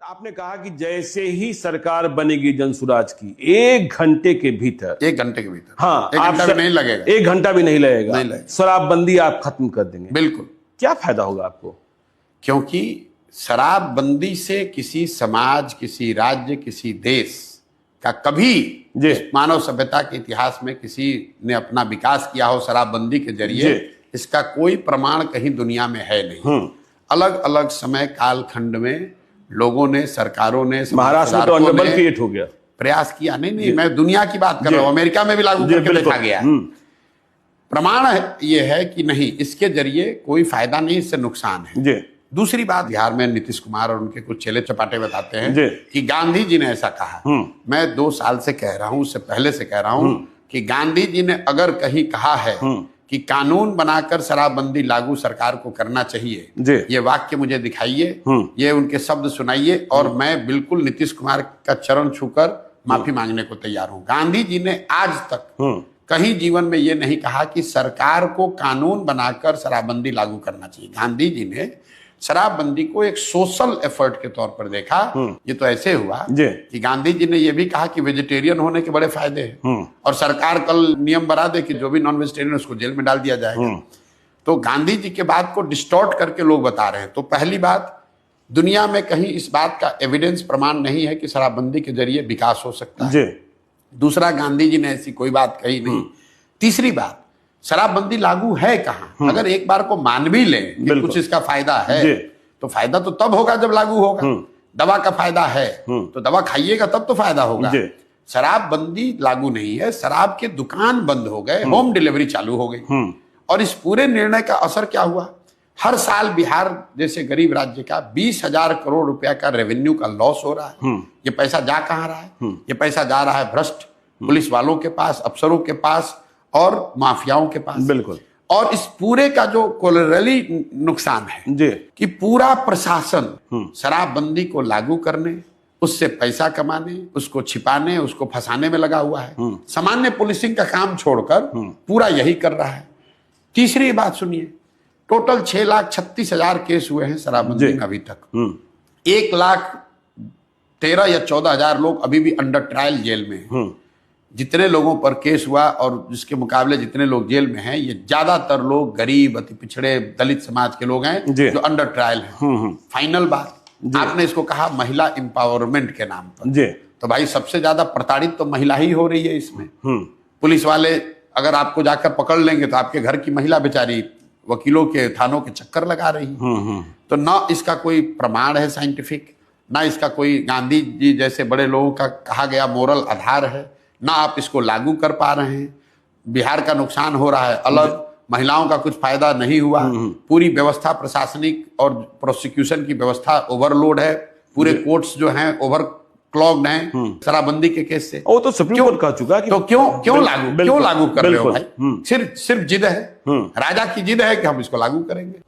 आपने कहा कि जैसे ही सरकार बनेगी जनसुराज की 1 घंटे के भीतर 1 घंटे के भीतर हाँ 1 घंटा भी नहीं लगेगा। 1 घंटा भी नहीं लगेगा, नहीं लगेगा। शराबबंदी आप खत्म कर देंगे। बिल्कुल। क्या फायदा होगा आपको? क्योंकि शराबबंदी से किसी समाज, किसी राज्य, किसी देश का कभी मानव सभ्यता के इतिहास में किसी ने अपना विकास किया हो शराबबंदी के जरिए, इसका कोई प्रमाण कहीं दुनिया में है नहीं। अलग अलग समय कालखंड में लोगों ने, सरकारों ने, महाराष्ट्र में तो अंडरबल क्रिएट हो गया, प्रयास किया। नहीं, मैं दुनिया की बात कर रहा हूं, अमेरिका में भी लागू करके देखा गया। प्रमाण ये है कि नहीं, इसके जरिए कोई फायदा नहीं, इससे नुकसान है। दूसरी बात, बिहार में नीतीश कुमार और उनके कुछ चेले चपाटे बताते हैं कि गांधी जी ने ऐसा कहा। मैं 2 साल से कह रहा हूं, उससे पहले से कह रहा हूं कि गांधी जी ने अगर कहीं कहा है कि कानून बनाकर शराबबंदी लागू सरकार को करना चाहिए, ये वाक्य मुझे दिखाइए, ये उनके शब्द सुनाइए, और मैं बिल्कुल नीतीश कुमार का चरण छूकर माफी मांगने को तैयार हूं। गांधी जी ने आज तक कहीं जीवन में ये नहीं कहा कि सरकार को कानून बनाकर शराबबंदी लागू करना चाहिए। गांधी जी ने शराबबंदी को एक सोशल एफर्ट के तौर पर देखा। ये तो ऐसे हुआ कि गांधी जी ने यह भी कहा कि वेजिटेरियन होने के बड़े फायदे हैं, और सरकार कल नियम बना दे कि जो भी नॉन वेजिटेरियन उसको जेल में डाल दिया जाएगा। तो गांधी जी के बात को डिस्टॉर्ट करके लोग बता रहे हैं। तो पहली बात, दुनिया में कहीं इस बात का एविडेंस, प्रमाण नहीं है कि शराबबंदी के जरिए विकास हो सकता है। दूसरा, गांधी जी ने ऐसी कोई बात कही नहीं। तीसरी बात, शराबबंदी लागू है कहां? अगर एक बार को मान भी ले कि कुछ इसका फायदा है, तो फायदा तो तब होगा जब लागू होगा। दवा का फायदा है तो दवा खाइएगा तब तो फायदा होगा। शराबबंदी लागू नहीं है, शराब के दुकान बंद हो गए, होम डिलीवरी चालू हो गई। और इस पूरे निर्णय का असर क्या हुआ? हर साल बिहार जैसे गरीब राज्य का 20,000 करोड़ रुपया का रेवेन्यू का लॉस हो रहा है। ये पैसा जा कहां रहा है? ये पैसा जा रहा है भ्रष्ट पुलिस वालों के पास, अफसरों के पास और माफियाओं के पास। बिल्कुल। और इस पूरे का जो कोलैटरली नुकसान है कि पूरा प्रशासन शराबबंदी को लागू करने, उससे पैसा कमाने, उसको छिपाने, उसको फंसाने में लगा हुआ है। सामान्य पुलिसिंग का काम छोड़कर पूरा यही कर रहा है। तीसरी बात सुनिए, टोटल 6,36,000 केस हुए हैं शराबबंदी में अभी तक। 1,13,000 या 14,000 लोग अभी भी अंडर ट्रायल जेल में हैं। जितने लोगों पर केस हुआ और जिसके मुकाबले जितने लोग जेल में हैं, ये ज्यादातर लोग गरीब, अति पिछड़े, दलित समाज के लोग हैं जो अंडर ट्रायल हैं। फाइनल बात, आपने इसको कहा महिला एम्पावरमेंट के नाम पर, तो भाई सबसे ज्यादा प्रताड़ित तो महिला ही हो रही है इसमें। पुलिस वाले अगर आपको जाकर पकड़ लेंगे तो आपके घर की महिला बेचारी वकीलों के, थानों के चक्कर लगा रही है। तो ना इसका कोई प्रमाण है साइंटिफिक, ना इसका कोई गांधी जी जैसे बड़े लोगों का कहा गया मोरल आधार है, ना आप इसको लागू कर पा रहे हैं। बिहार का नुकसान हो रहा है अलग, महिलाओं का कुछ फायदा नहीं हुआ। पूरी व्यवस्था, प्रशासनिक और प्रोसिक्यूशन की व्यवस्था ओवरलोड है। पूरे कोर्ट्स जो हैं ओवर क्लॉग्ड हैं शराबबंदी के केस से। वो तो सुप्रीम कोर्ट कह चुका कि तो क्यों लागू कर रहे हो भाई? सिर्फ जिद है, राजा की जिद है कि हम इसको लागू करेंगे।